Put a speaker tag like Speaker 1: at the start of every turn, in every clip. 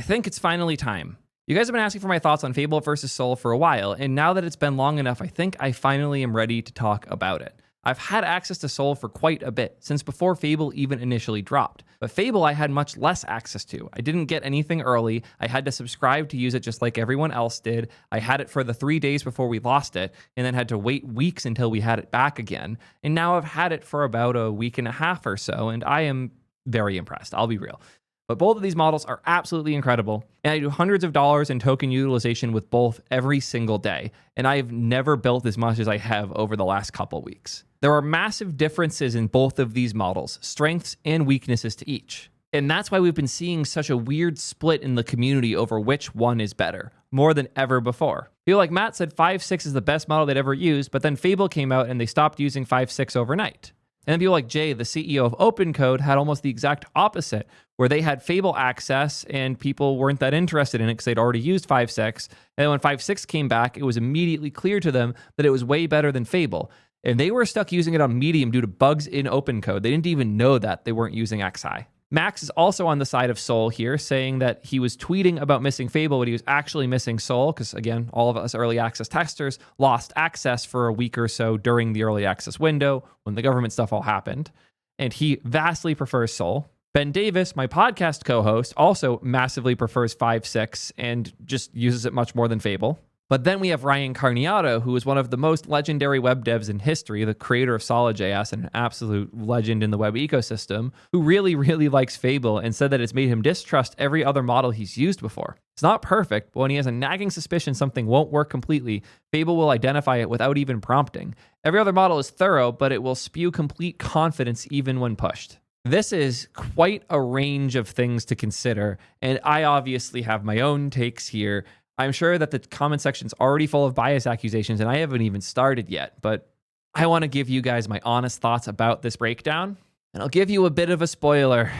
Speaker 1: think it's finally time. You guys have been asking for my thoughts on Fable versus Sol for a while, and now that it's been long enough, I think I finally am ready to talk about it. I've had access to Sol for quite a bit, since before Fable even initially dropped. But Fable I had much less access to. I didn't get anything early, I had to subscribe to use it just like everyone else did. I had it for the 3 days before we lost it, and then had to wait weeks until we had it back again. And now I've had it for about a week and a half or so, and I am very impressed, I'll be real. But both of these models are absolutely incredible, and I do hundreds of dollars in token utilization with both every single day, and I have never built as much as I have over the last couple weeks. There are massive differences in both of these models, strengths and weaknesses to each. And that's why we've been seeing such a weird split in the community over which one is better, more than ever before. People like Matt said 5.6 is the best model they'd ever used, but then Fable came out and they stopped using 5.6 overnight. And then people like Jay, the CEO of OpenCode, had almost the exact opposite, where they had Fable access and people weren't that interested in it because they'd already used 5.6. And when 5.6 came back, it was immediately clear to them that it was way better than Fable. And they were stuck using it on Medium due to bugs in OpenCode. They didn't even know that they weren't using XI. Max is also on the side of Sol here, saying that he was tweeting about missing Fable, but he was actually missing Sol, because again, all of us early access testers lost access for a week or so during the early access window when the government stuff all happened. And he vastly prefers Sol. Ben Davis, my podcast co-host, also massively prefers 5.6 and just uses it much more than Fable. But then we have Ryan Carniato, who is one of the most legendary web devs in history, the creator of Solid.js and an absolute legend in the web ecosystem, who really, really likes Fable and said that it's made him distrust every other model he's used before. It's not perfect, but when he has a nagging suspicion something won't work completely, Fable will identify it without even prompting. Every other model is thorough, but it will spew complete confidence even when pushed. This is quite a range of things to consider, and I obviously have my own takes here. I'm sure that the comment section's already full of bias accusations, and I haven't even started yet, but I want to give you guys my honest thoughts about this breakdown, and I'll give you a bit of a spoiler.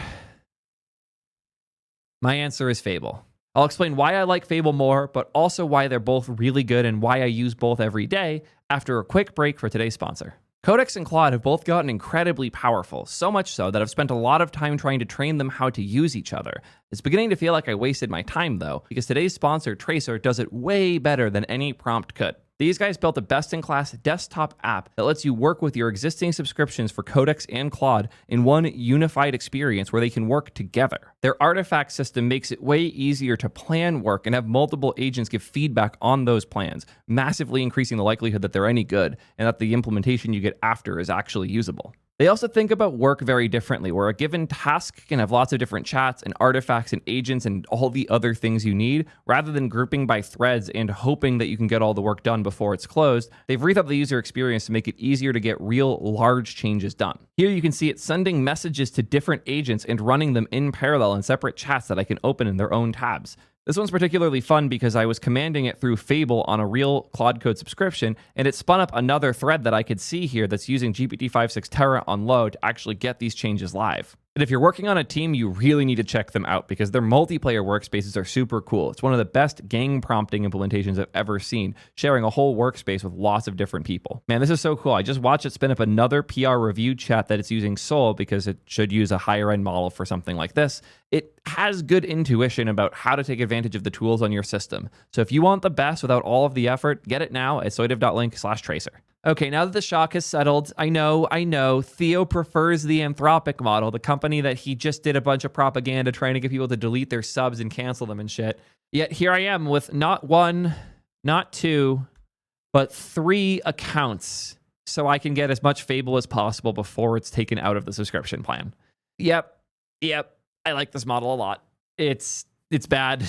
Speaker 1: My answer is Fable. I'll explain why I like Fable more, but also why they're both really good and why I use both every day after a quick break for today's sponsor. Codex and Claude have both gotten incredibly powerful, so much so that I've spent a lot of time trying to train them how to use each other. It's beginning to feel like I wasted my time though, because today's sponsor, Tracer, does it way better than any prompt could. These guys built a best-in-class desktop app that lets you work with your existing subscriptions for Codex and Claude in one unified experience where they can work together. Their artifact system makes it way easier to plan work and have multiple agents give feedback on those plans, massively increasing the likelihood that they're any good and that the implementation you get after is actually usable. They also think about work very differently, where a given task can have lots of different chats and artifacts and agents and all the other things you need, rather than grouping by threads and hoping that you can get all the work done before it's closed. They've rethought the user experience to make it easier to get real large changes done. Here you can see it sending messages to different agents and running them in parallel in separate chats that I can open in their own tabs. This one's particularly fun because I was commanding it through Fable on a real Claude Code subscription, and it spun up another thread that I could see here that's using GPT-5.6 Terra on low to actually get these changes live. And if you're working on a team, you really need to check them out because their multiplayer workspaces are super cool. It's one of the best gang prompting implementations I've ever seen, sharing a whole workspace with lots of different people. Man, this is so cool. I just watched it spin up another PR review chat that it's using Sol because it should use a higher end model for something like this. It has good intuition about how to take advantage of the tools on your system. So if you want the best without all of the effort, get it now at soidiv.link/tracer. Okay, now that the shock has settled, I know, Theo prefers the Anthropic model, the company that he just did a bunch of propaganda trying to get people to delete their subs and cancel them and shit. Yet here I am with not one, not two, but 3 accounts so I can get as much Fable as possible before it's taken out of the subscription plan. Yep, I like this model a lot. It's bad.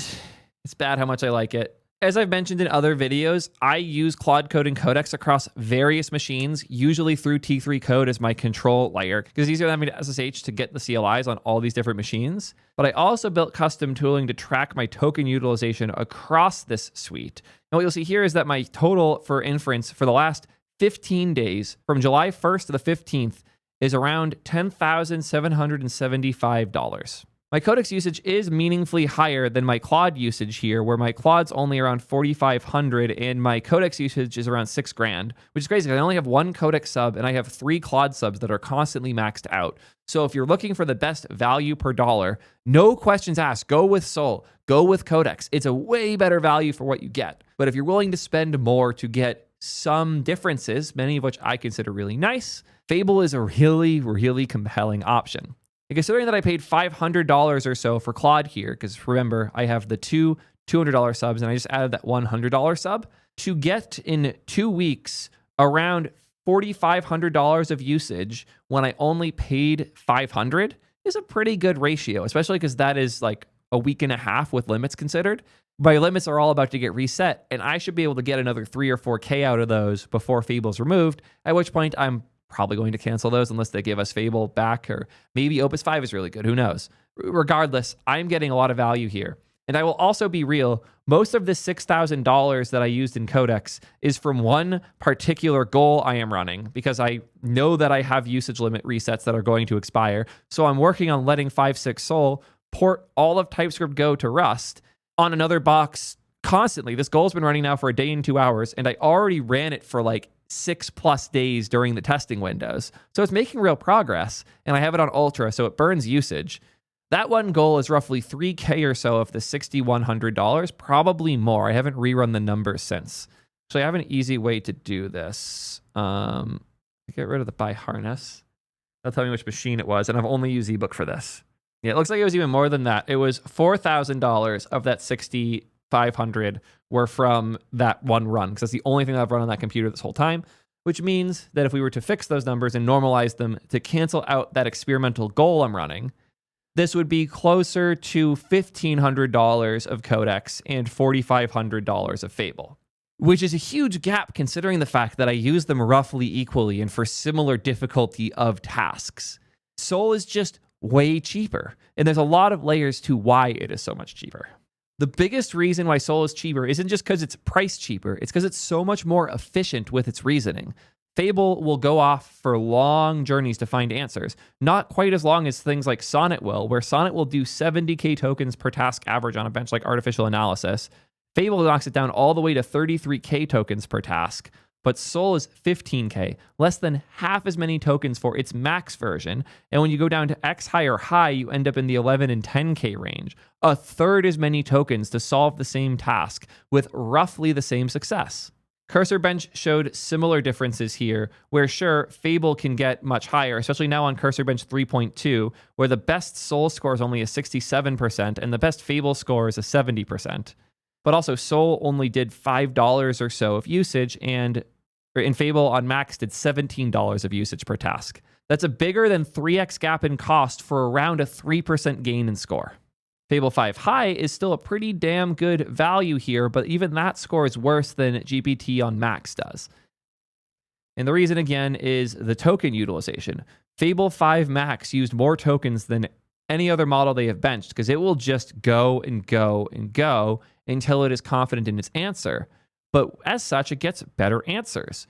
Speaker 1: It's bad how much I like it. As I've mentioned in other videos, I use Claude Code and Codex across various machines, usually through T3 Code as my control layer, because it's easier than having to SSH to get the CLIs on all these different machines. But I also built custom tooling to track my token utilization across this suite. And what you'll see here is that my total for inference for the last 15 days, from July 1st to the 15th, is around $10,775. My Codex usage is meaningfully higher than my Claude usage here, where my Claude's only around 4,500 and my Codex usage is around $6,000, which is crazy. I only have one Codex sub and I have 3 Claude subs that are constantly maxed out. So if you're looking for the best value per dollar, no questions asked, go with Sol, go with Codex. It's a way better value for what you get. But if you're willing to spend more to get some differences, many of which I consider really nice, Fable is a really, really compelling option. And considering that I paid $500 or so for Claude here, because remember, I have the 2 $200 subs and I just added that $100 sub, to get in 2 weeks around $4,500 of usage when I only paid $500 is a pretty good ratio, especially because that is like a week and a half with limits considered. My limits are all about to get reset, and I should be able to get another 3 or 4K out of those before Fable's removed, at which point I'm probably going to cancel those unless they give us Fable back, or maybe Opus 5 is really good. Who knows? Regardless, I'm getting a lot of value here. And I will also be real, most of this $6,000 that I used in Codex is from one particular goal I am running, because I know that I have usage limit resets that are going to expire. So I'm working on letting 5.6 Sol port all of TypeScript Go to Rust on another box constantly. This goal's been running now for a day and 2 hours, and I already ran it for like 6+ days during the testing windows. So it's making real progress, and I have it on Ultra, so it burns usage. That one goal is roughly 3K or so of the $6,100, probably more. I haven't rerun the numbers since. So I have an easy way to do this. Get rid of the buy harness. That'll tell me which machine it was, and I've only used ebook for this. Yeah, it looks like it was even more than that. It was $4,000 of that $6,500 were from that one run, because that's the only thing I've run on that computer this whole time, which means that if we were to fix those numbers and normalize them to cancel out that experimental goal I'm running, this would be closer to $1,500 of Codex and $4,500 of Fable, which is a huge gap considering the fact that I use them roughly equally and for similar difficulty of tasks. Sol is just way cheaper, and there's a lot of layers to why it is so much cheaper. The biggest reason why Sol is cheaper isn't just because it's priced cheaper, it's because it's so much more efficient with its reasoning. Fable will go off for long journeys to find answers, not quite as long as things like Sonnet will, where Sonnet will do 70k tokens per task average on a bench like artificial analysis. Fable knocks it down all the way to 33k tokens per task, but Sol is 15k, less than half as many tokens for its max version, and when you go down to X high or high, you end up in the 11 and 10k range, a third as many tokens to solve the same task with roughly the same success. Cursor Bench showed similar differences here, where sure, Fable can get much higher, especially now on Cursor Bench 3.2, where the best Sol score is only a 67% and the best Fable score is a 70%. But also Sol only did $5 or so of usage, and in Fable on Max did $17 of usage per task. That's a bigger than 3x gap in cost for around a 3% gain in score. Fable 5 High is still a pretty damn good value here, but even that score is worse than GPT on Max does. And the reason, again, is the token utilization. Fable 5 Max used more tokens than any other model they have benched, because it will just go and go and go until it is confident in its answer. But as such, it gets better answers.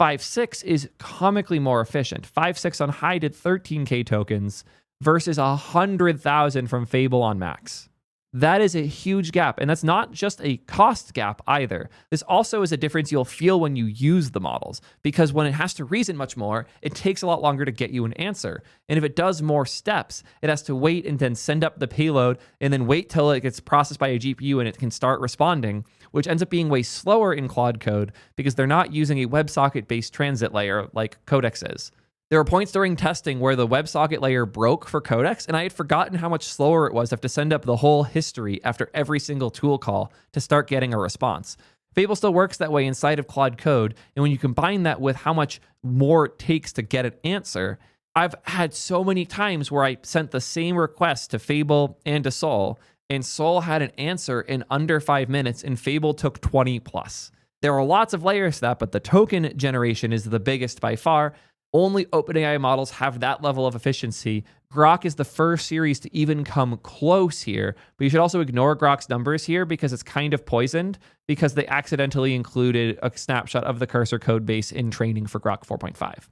Speaker 1: 5.6 is comically more efficient. 5.6 on High did 13k tokens, versus 100,000 from Fable on Max. That is a huge gap, and that's not just a cost gap either. This also is a difference you'll feel when you use the models, because when it has to reason much more, it takes a lot longer to get you an answer. And if it does more steps, it has to wait and then send up the payload, and then wait till it gets processed by a GPU and it can start responding, which ends up being way slower in Claude Code because they're not using a WebSocket-based transit layer like Codex is. There were points during testing where the WebSocket layer broke for Codex, and I had forgotten how much slower it was to have to send up the whole history after every single tool call to start getting a response. Fable still works that way inside of Claude Code, and when you combine that with how much more it takes to get an answer, I've had so many times where I sent the same request to Fable and to Sol, and Sol had an answer in under 5 minutes, and Fable took 20 plus. There are lots of layers to that, but the token generation is the biggest by far. Only OpenAI models have that level of efficiency. Grok is the first series to even come close here, but you should also ignore Grok's numbers here because it's kind of poisoned because they accidentally included a snapshot of the cursor code base in training for Grok 4.5.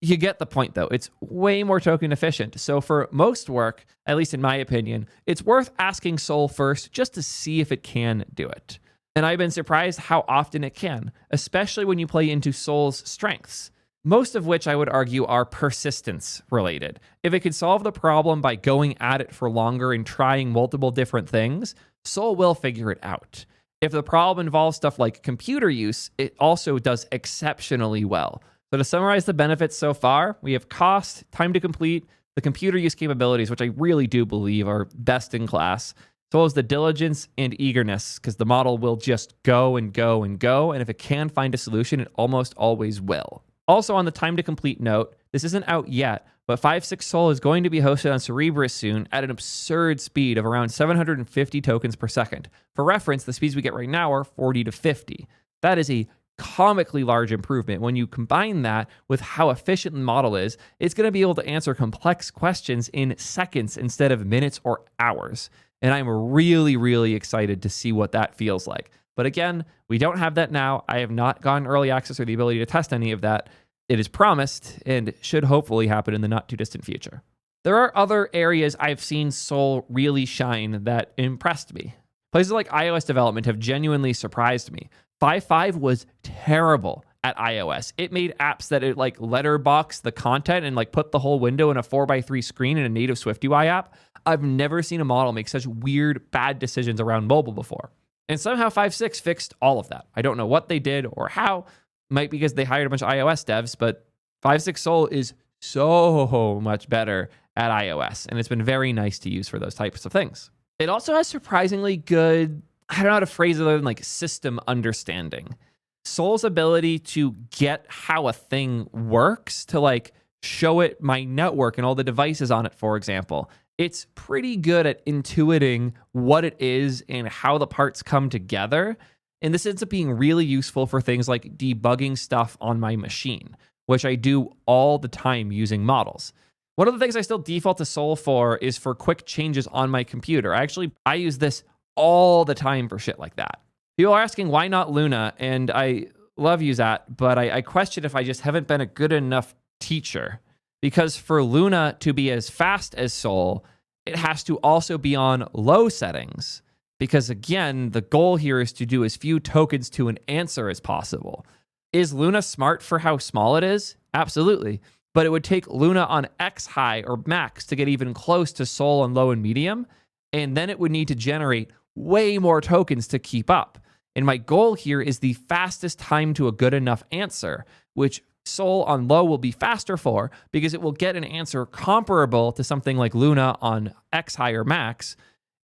Speaker 1: You get the point though. It's way more token efficient. So for most work, at least in my opinion, it's worth asking Sol first just to see if it can do it. And I've been surprised how often it can, especially when you play into Sol's strengths, most of which I would argue are persistence related. If it can solve the problem by going at it for longer and trying multiple different things, Sol will figure it out. If the problem involves stuff like computer use, it also does exceptionally well. So to summarize the benefits so far, we have cost, time to complete, the computer use capabilities, which I really do believe are best in class, as well as the diligence and eagerness, because the model will just go and go and go, and if it can find a solution, it almost always will. Also on the time to complete note, this isn't out yet, but 5.6 Sol is going to be hosted on Cerebras soon at an absurd speed of around 750 tokens per second. For reference, the speeds we get right now are 40 to 50. That is a comically large improvement. When you combine that with how efficient the model is, it's going to be able to answer complex questions in seconds instead of minutes or hours. And I'm really, really excited to see what that feels like. But again, we don't have that now. I have not gotten early access or the ability to test any of that. It is promised and should hopefully happen in the not too distant future. There are other areas I've seen Sol really shine that impressed me. Places like iOS development have genuinely surprised me. 5.5 was terrible at iOS. It made apps that it like letterbox the content and like put the whole window in a 4:3 screen in a native SwiftUI app. I've never seen a model make such weird, bad decisions around mobile before. And somehow 5.6 fixed all of that. I don't know what they did or how. Might be because they hired a bunch of iOS devs, but 5.6 Sol is so much better at iOS, and it's been very nice to use for those types of things. It also has surprisingly good, I don't know how to phrase it other than like system understanding. Sol's ability to get how a thing works, to like show it my network and all the devices on it, for example. It's pretty good at intuiting what it is and how the parts come together. And this ends up being really useful for things like debugging stuff on my machine, which I do all the time using models. One of the things I still default to Sol for is for quick changes on my computer. I use this all the time for shit like that. People are asking why not Luna, and I love you that, but I question if I just haven't been a good enough teacher. Because for Luna to be as fast as Sol, it has to also be on low settings. Because again, the goal here is to do as few tokens to an answer as possible. Is Luna smart for how small it is? Absolutely. But it would take Luna on X high or max to get even close to Sol on low and medium, and then it would need to generate way more tokens to keep up. And my goal here is the fastest time to a good enough answer, which Sol on low will be faster for because it will get an answer comparable to something like Luna on X high or max.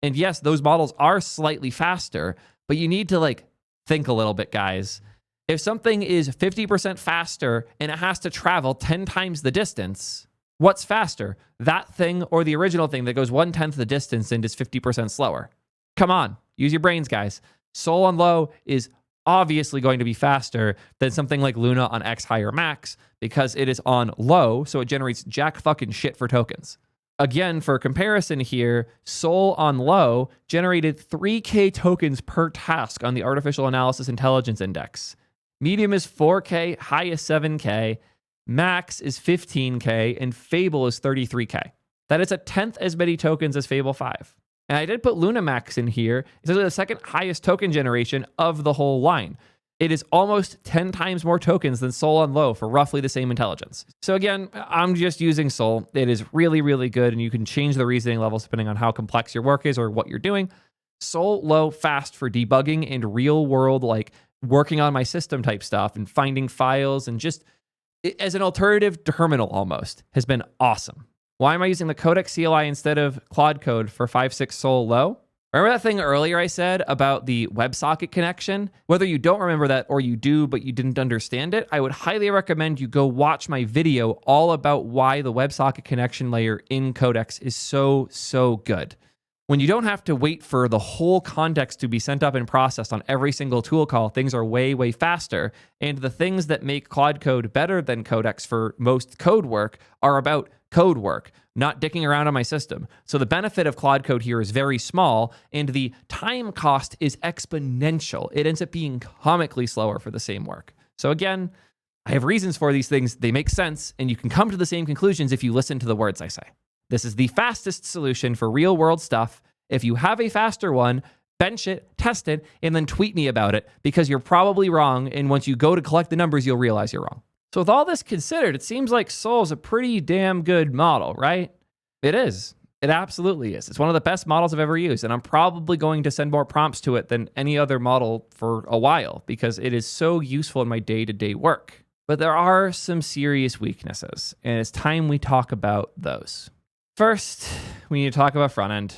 Speaker 1: And yes, those models are slightly faster, but you need to like think a little bit, guys. If something is 50% faster and it has to travel 10 times the distance, what's faster? That thing or the original thing that goes 1/10 the distance and is 50% slower? Come on, use your brains, guys. Sol on low is obviously going to be faster than something like Luna on X high or max because it is on low, so it generates jack fucking shit for tokens. Again, for comparison here, Sol on low generated 3K tokens per task on the Artificial Analysis Intelligence Index. Medium is 4K, high is 7K, max is 15K, and Fable is 33K. That is 1/10 as many tokens as Fable 5. And I did put Luna Max in here. It's the second highest token generation of the whole line. It is almost 10 times more tokens than Sol on low for roughly the same intelligence. So again, I'm just using Sol. It is really, really good, and you can change the reasoning levels depending on how complex your work is or what you're doing. Sol low fast for debugging and real world, like working on my system type stuff and finding files and just as an alternative terminal almost has been awesome. Why am I using the Codex CLI instead of Claude Code for 5.6 Sol low? Remember that thing earlier I said about the WebSocket connection? Whether you don't remember that or you do, but you didn't understand it, I would highly recommend you go watch my video all about why the WebSocket connection layer in Codex is so good. When you don't have to wait for the whole context to be sent up and processed on every single tool call, things are way faster. And the things that make Claude Code better than Codex for most code work are about code work, not dicking around on my system. So the benefit of Claude Code here is very small, and the time cost is exponential. It ends up being comically slower for the same work. So again, I have reasons for these things. They make sense, and you can come to the same conclusions if you listen to the words I say. This is the fastest solution for real world stuff. If you have a faster one, bench it, test it, and then tweet me about it, because you're probably wrong, and once you go to collect the numbers, you'll realize you're wrong. So with all this considered, it seems like Sol is a pretty damn good model, right? It is. It absolutely is. It's one of the best models I've ever used, and I'm probably going to send more prompts to it than any other model for a while, because it is so useful in my day-to-day work. But there are some serious weaknesses, and it's time we talk about those. First, we need to talk about front end.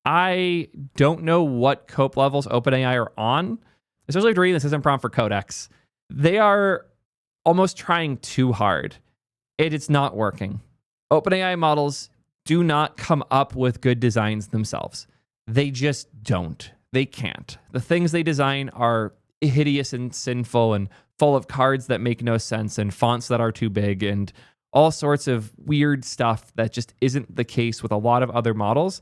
Speaker 1: I don't know what cope levels OpenAI are on, especially after reading the system prompt for Codex. They are almost trying too hard. It's not working. OpenAI models do not come up with good designs themselves. They just don't. They can't. The things they design are hideous and sinful and full of cards that make no sense and fonts that are too big and all sorts of weird stuff that just isn't the case with a lot of other models.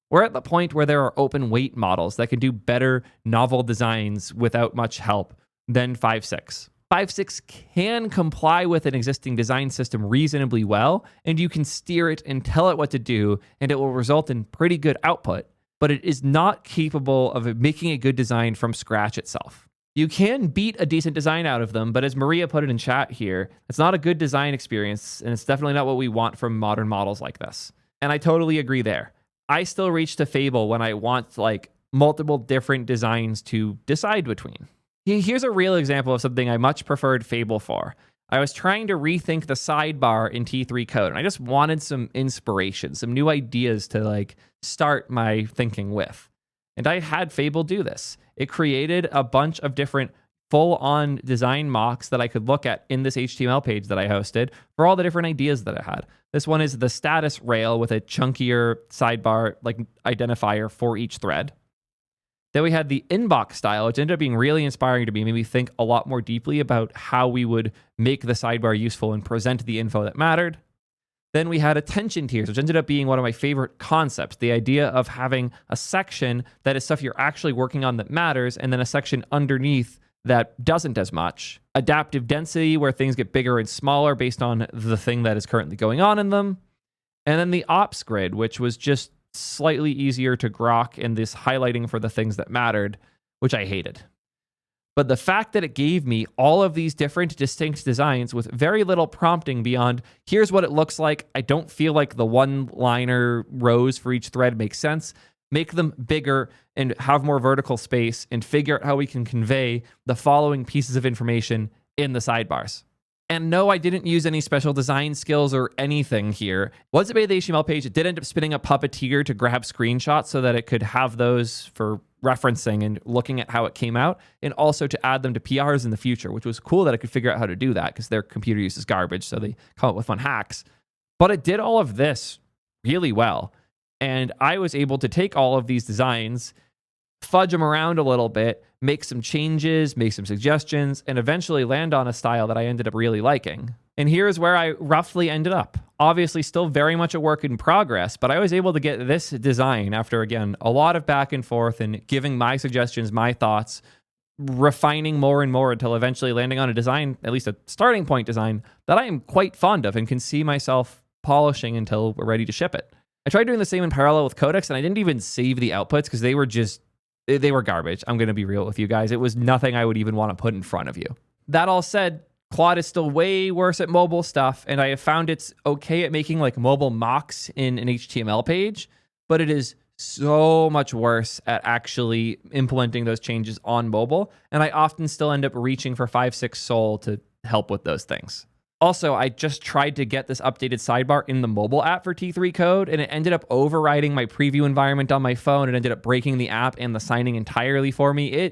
Speaker 1: We're at the point where there are open weight models that can do better novel designs without much help than 5.6. 5.6 can comply with an existing design system reasonably well, and you can steer it and tell it what to do, and it will result in pretty good output, but it is not capable of making a good design from scratch itself. You can beat a decent design out of them, but as Maria put it in chat here, it's not a good design experience, and it's definitely not what we want from modern models like this. And I totally agree there. I still reach to Fable when I want like multiple different designs to decide between. Here's a real example of something I much preferred Fable for. I was trying to rethink the sidebar in T3 code, and I just wanted some inspiration, some new ideas to like start my thinking with. And I had Fable do this. It created a bunch of different full-on design mocks that I could look at in this HTML page that I hosted for all the different ideas that it had. This one is the status rail with a chunkier sidebar like identifier for each thread. Then we had the inbox style, which ended up being really inspiring to me, made me think a lot more deeply about how we would make the sidebar useful and present the info that mattered. Then we had attention tiers, which ended up being one of my favorite concepts, the idea of having a section that is stuff you're actually working on that matters, and then a section underneath that doesn't as much. Adaptive density, where things get bigger and smaller based on the thing that is currently going on in them. And then the ops grid, which was just slightly easier to grok and this highlighting for the things that mattered, which I hated. But the fact that it gave me all of these different distinct designs with very little prompting beyond, here's what it looks like. I don't feel like the one-liner rows for each thread make sense. Make them bigger and have more vertical space and figure out how we can convey the following pieces of information in the sidebars. And no, I didn't use any special design skills or anything here. Once it made the HTML page, it did end up spinning a Puppeteer to grab screenshots so that it could have those for referencing and looking at how it came out, and also to add them to PRs in the future, which was cool that I could figure out how to do that because their computer use is garbage, so they come up with fun hacks. But it did all of this really well. And I was able to take all of these designs, fudge them around a little bit, make some changes, make some suggestions, and eventually land on a style that I ended up really liking. And here's where I roughly ended up. Obviously, still very much a work in progress, but I was able to get this design after, again, a lot of back and forth and giving my suggestions, my thoughts, refining more and more until eventually landing on a design, at least a starting point design, that I am quite fond of and can see myself polishing until we're ready to ship it. I tried doing the same in parallel with Codex, and I didn't even save the outputs because they were garbage. I'm going to be real with you guys. It was nothing I would even want to put in front of you. That all said, Claude is still way worse at mobile stuff, and I have found it's okay at making like mobile mocks in an HTML page, but it is so much worse at actually implementing those changes on mobile, and I often still end up reaching for 5.6 Sol to help with those things. Also, I just tried to get this updated sidebar in the mobile app for T3 code, and it ended up overriding my preview environment on my phone. It ended up breaking the app and the signing entirely for me.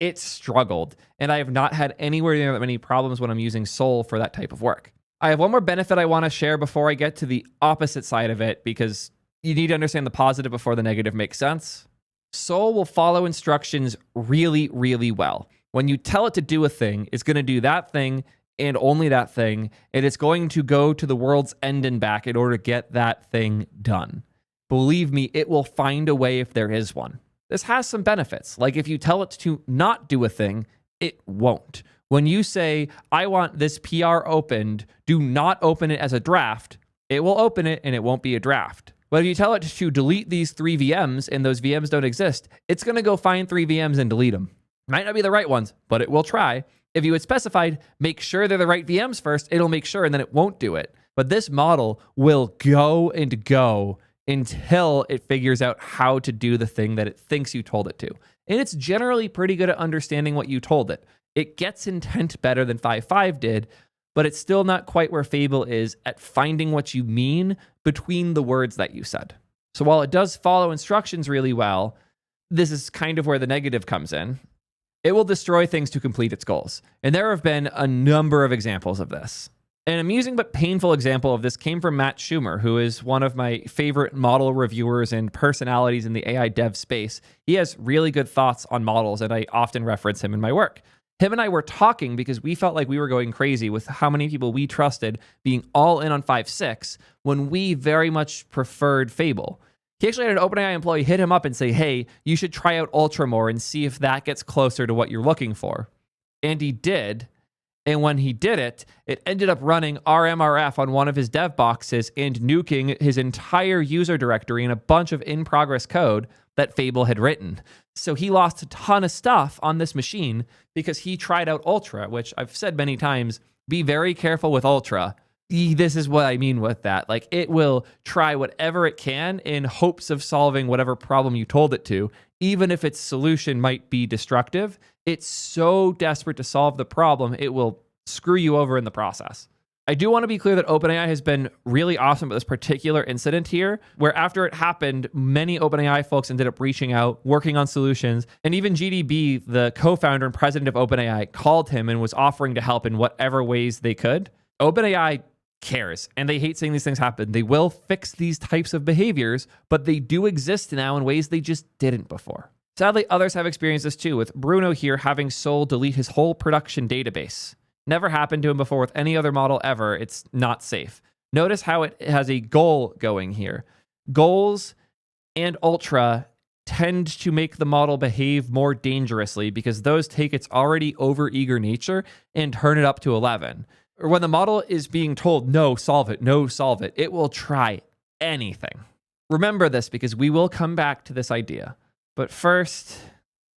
Speaker 1: It struggled, and I have not had anywhere near that many problems when I'm using Sol for that type of work. I have one more benefit I want to share before I get to the opposite side of it, because you need to understand the positive before the negative makes sense. Sol will follow instructions really, really well. When you tell it to do a thing, it's going to do that thing and only that thing, and it's going to go to the world's end and back in order to get that thing done. Believe me, it will find a way if there is one. This has some benefits, like if you tell it to not do a thing, it won't. When you say, I want this PR opened, do not open it as a draft, it will open it and it won't be a draft. But if you tell it to delete these 3 VMs and those VMs don't exist, it's going to go find 3 VMs and delete them. Might not be the right ones, but it will try. If you had specified, make sure they're the right VMs first, it'll make sure and then it won't do it. But this model will go and go until it figures out how to do the thing that it thinks you told it to. And it's generally pretty good at understanding what you told it. It gets intent better than 5.5 did, but it's still not quite where Fable is at finding what you mean between the words that you said. So while it does follow instructions really well, this is kind of where the negative comes in. It will destroy things to complete its goals. And there have been a number of examples of this. An amusing but painful example of this came from Matt Schumer, who is one of my favorite model reviewers and personalities in the AI dev space. He has really good thoughts on models, and I often reference him in my work. Him and I were talking because we felt like we were going crazy with how many people we trusted being all in on 5.6 when we very much preferred Fable. He actually had an OpenAI employee hit him up and say, hey, you should try out Ultra more and see if that gets closer to what you're looking for. And he did. And when he did it, it ended up running RMRF on one of his dev boxes and nuking his entire user directory and a bunch of in-progress code that Fable had written. So he lost a ton of stuff on this machine because he tried out Ultra, which I've said many times, be very careful with Ultra. This is what I mean with that. Like, it will try whatever it can in hopes of solving whatever problem you told it to, even if its solution might be destructive. It's so desperate to solve the problem, it will screw you over in the process. I do want to be clear that OpenAI has been really awesome about this particular incident here, where after it happened, many OpenAI folks ended up reaching out, working on solutions, and even GDB, the co-founder and president of OpenAI, called him and was offering to help in whatever ways they could. OpenAI cares, and they hate seeing these things happen. They will fix these types of behaviors, but they do exist now in ways they just didn't before. Sadly, others have experienced this too, with Bruno here having Sol delete his whole production database. Never happened to him before with any other model ever. It's not safe. Notice how it has a goal going here. Goals and Ultra tend to make the model behave more dangerously because those take its already overeager nature and turn it up to 11. Or when the model is being told, no, solve it, it will try anything. Remember this because we will come back to this idea. But first,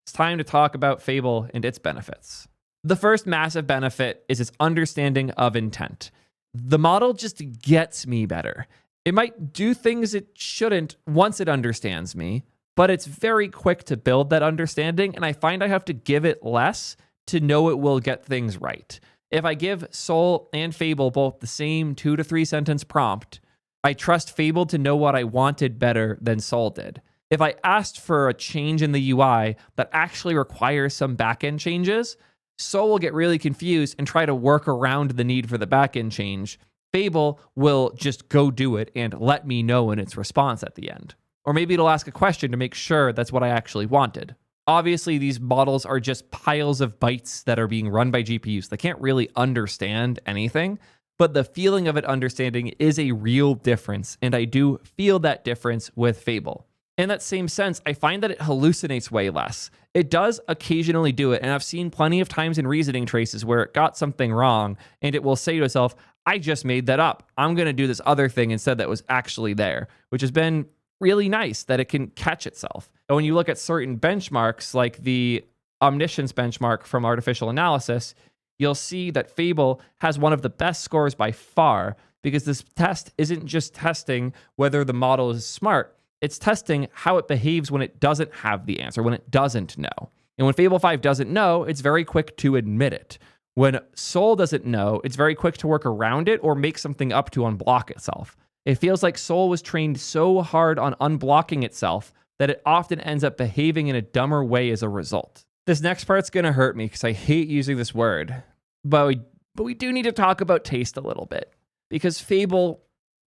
Speaker 1: it's time to talk about Fable and its benefits. The first massive benefit is its understanding of intent. The model just gets me better. It might do things it shouldn't once it understands me, but it's very quick to build that understanding, and I find I have to give it less to know it will get things right. If I give Sol and Fable both the same 2 to 3 sentence prompt, I trust Fable to know what I wanted better than Sol did. If I asked for a change in the UI that actually requires some backend changes, Sol will get really confused and try to work around the need for the backend change. Fable will just go do it and let me know in its response at the end. Or maybe it'll ask a question to make sure that's what I actually wanted. Obviously, these models are just piles of bytes that are being run by GPUs. They can't really understand anything, but the feeling of it understanding is a real difference, and I do feel that difference with Fable. In that same sense, I find that it hallucinates way less. It does occasionally do it, and I've seen plenty of times in reasoning traces where it got something wrong, and it will say to itself, I just made that up. I'm going to do this other thing instead that was actually there, which has been really nice that it can catch itself. And when you look at certain benchmarks, like the omniscience benchmark from artificial analysis, you'll see that Fable has one of the best scores by far, because this test isn't just testing whether the model is smart, it's testing how it behaves when it doesn't have the answer, when it doesn't know. And when Fable 5 doesn't know, it's very quick to admit it. When Sol doesn't know, it's very quick to work around it or make something up to unblock itself. It feels like Sol was trained so hard on unblocking itself that it often ends up behaving in a dumber way as a result. This next part's going to hurt me because I hate using this word, but we do need to talk about taste a little bit, because Fable,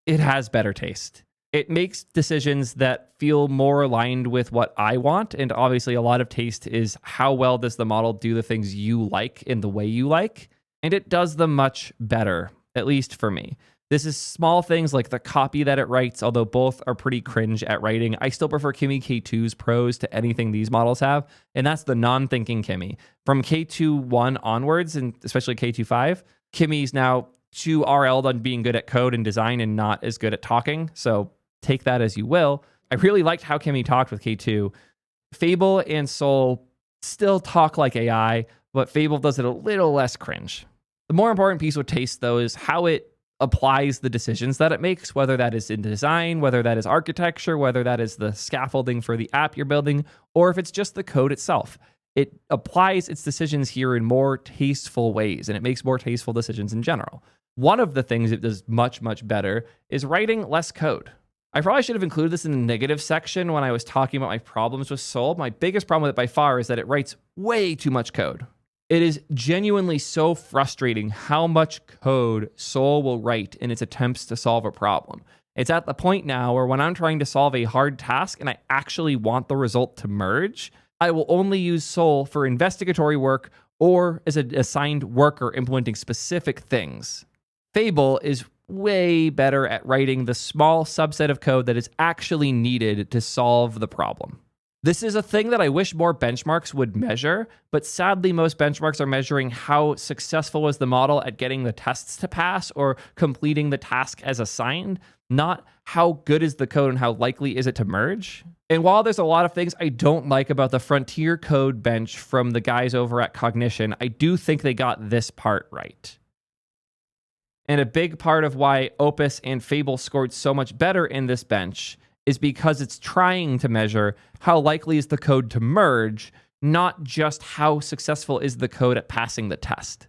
Speaker 1: it has better taste. It makes decisions that feel more aligned with what I want, and obviously a lot of taste is how well does the model do the things you like in the way you like, and it does them much better, at least for me. This is small things like the copy that it writes, although both are pretty cringe at writing. I still prefer Kimi K2's prose to anything these models have, and that's the non-thinking Kimi. From K2.1 onwards, and especially K2.5, Kimi's now too RL'd on being good at code and design and not as good at talking, so take that as you will. I really liked how Kimi talked with K2. Fable and Soul still talk like AI, but Fable does it a little less cringe. The more important piece with Taste, though, is how it applies the decisions that it makes, whether that is in design, whether that is architecture, whether that is the scaffolding for the app you're building, or if it's just the code itself. It applies its decisions here in more tasteful ways, and it makes more tasteful decisions in general. One of the things it does much, much better is writing less code. I probably should have included this in the negative section when I was talking about my problems with Soul. My biggest problem with it by far is that it writes way too much code. It is genuinely so frustrating how much code Soul will write in its attempts to solve a problem. It's at the point now where when I'm trying to solve a hard task and I actually want the result to merge, I will only use Soul for investigatory work or as an assigned worker implementing specific things. Fable is way better at writing the small subset of code that is actually needed to solve the problem. This is a thing that I wish more benchmarks would measure, but sadly most benchmarks are measuring how successful was the model at getting the tests to pass or completing the task as assigned, not how good is the code and how likely is it to merge. And while there's a lot of things I don't like about the frontier code bench from the guys over at Cognition, I do think they got this part right. And a big part of why Opus and Fable scored so much better in this bench is because it's trying to measure how likely is the code to merge, not just how successful is the code at passing the test.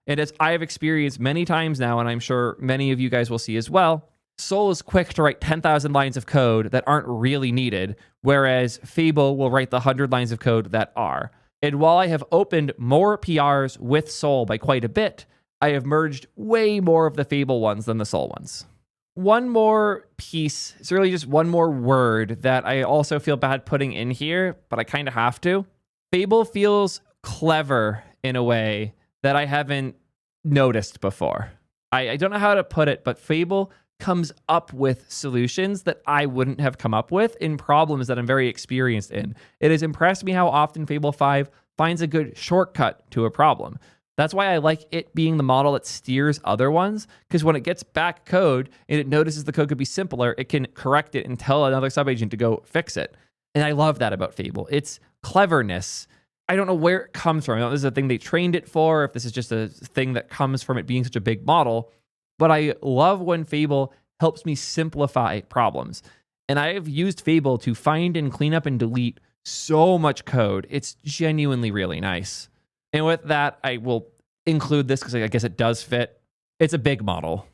Speaker 1: And as I have experienced many times now, and I'm sure many of you guys will see as well, Soul is quick to write 10,000 lines of code that aren't really needed, whereas Fable will write the 100 lines of code that are. And while I have opened more PRs with Soul by quite a bit, I have merged way more of the Fable ones than the Soul ones. One more piece, it's really just one more word that I also feel bad putting in here, but I kind of have to. Fable feels clever in a way that I haven't noticed before. I don't know how to put it, but Fable comes up with solutions that I wouldn't have come up with in problems that I'm very experienced in. It has impressed me how often Fable 5 finds a good shortcut to a problem. That's why I like it being the model that steers other ones, because when it gets back code and it notices the code could be simpler, it can correct it and tell another subagent to go fix it. And I love that about Fable. It's cleverness. I don't know where it comes from. I don't know if this is a thing they trained it for, if this is just a thing that comes from it being such a big model, but I love when Fable helps me simplify problems. And I have used Fable to find and clean up and delete so much code. It's genuinely really nice. And with that, I will include this because I guess it does fit. It's a big model.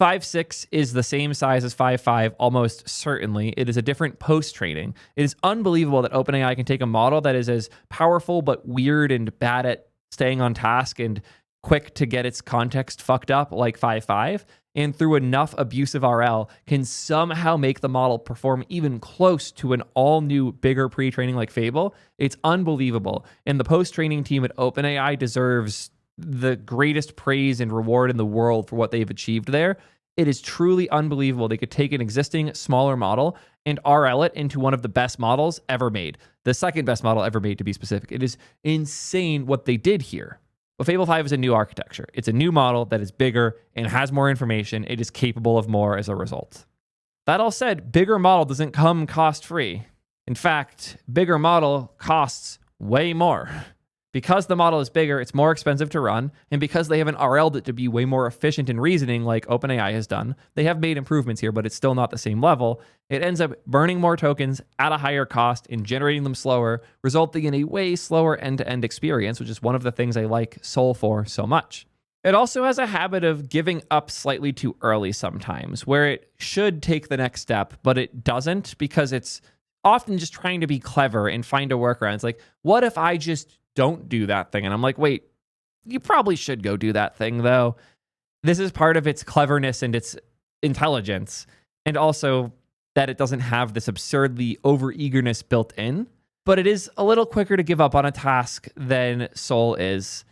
Speaker 1: 5.6 is the same size as 5.5, almost certainly. It is a different post-training. It is unbelievable that OpenAI can take a model that is as powerful but weird and bad at staying on task and quick to get its context fucked up like 5.5, and through enough abusive RL can somehow make the model perform even close to an all-new, bigger pre-training like Fable. It's unbelievable. And the post-training team at OpenAI deserves the greatest praise and reward in the world for what they've achieved there. It is truly unbelievable. They could take an existing smaller model and RL it into one of the best models ever made. The second best model ever made, to be specific. It is insane what they did here. But Fable 5 is a new architecture. It's a new model that is bigger and has more information. It is capable of more as a result. That all said, bigger model doesn't come cost-free. In fact, bigger model costs way more. Because the model is bigger, it's more expensive to run, and because they haven't RL'd it to be way more efficient in reasoning like OpenAI has done, they have made improvements here, but it's still not the same level. It ends up burning more tokens at a higher cost and generating them slower, resulting in a way slower end-to-end experience, which is one of the things I like Soul for so much. It also has a habit of giving up slightly too early sometimes, where it should take the next step, but it doesn't because it's often just trying to be clever and find a workaround. It's like, what if I just don't do that thing? And I'm like, wait, you probably should go do that thing, though. This is part of its cleverness and its intelligence, and also that it doesn't have this absurdly over-eagerness built in, but it is a little quicker to give up on a task than Soul is.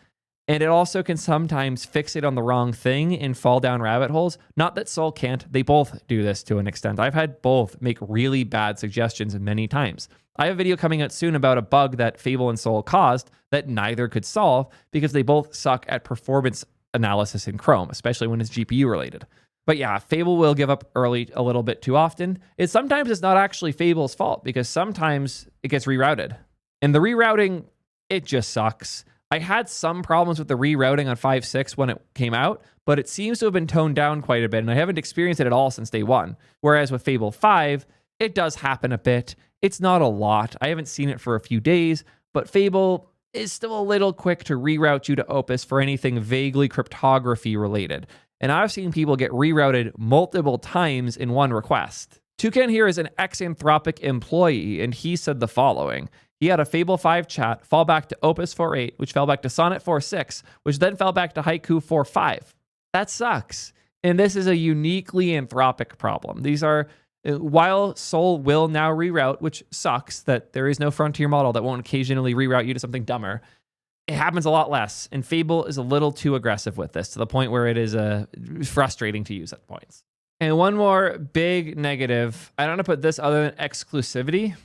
Speaker 1: And it also can sometimes fixate on the wrong thing and fall down rabbit holes. Not that Sol can't. They both do this to an extent. I've had both make really bad suggestions many times. I have a video coming out soon about a bug that Fable and Sol caused that neither could solve because they both suck at performance analysis in Chrome, especially when it's GPU related. But yeah, Fable will give up early a little bit too often. Sometimes it's not actually Fable's fault because sometimes it gets rerouted. And the rerouting, it just sucks. I had some problems with the rerouting on 5.6 when it came out, but it seems to have been toned down quite a bit, and I haven't experienced it at all since day one. Whereas with Fable 5, it does happen a bit. It's not a lot. I haven't seen it for a few days, but Fable is still a little quick to reroute you to Opus for anything vaguely cryptography related. And I've seen people get rerouted multiple times in one request. Toucan here is an ex-Anthropic employee, and he said the following. He had a Fable 5 chat fall back to Opus 4.8, which fell back to Sonnet 4.6, which then fell back to Haiku 4.5. That sucks. And this is a uniquely Anthropic problem. These are, while Sol will now reroute, which sucks that there is no frontier model that won't occasionally reroute you to something dumber, it happens a lot less. And Fable is a little too aggressive with this to the point where it is frustrating to use at points. And one more big negative, I don't know how to put this other than exclusivity.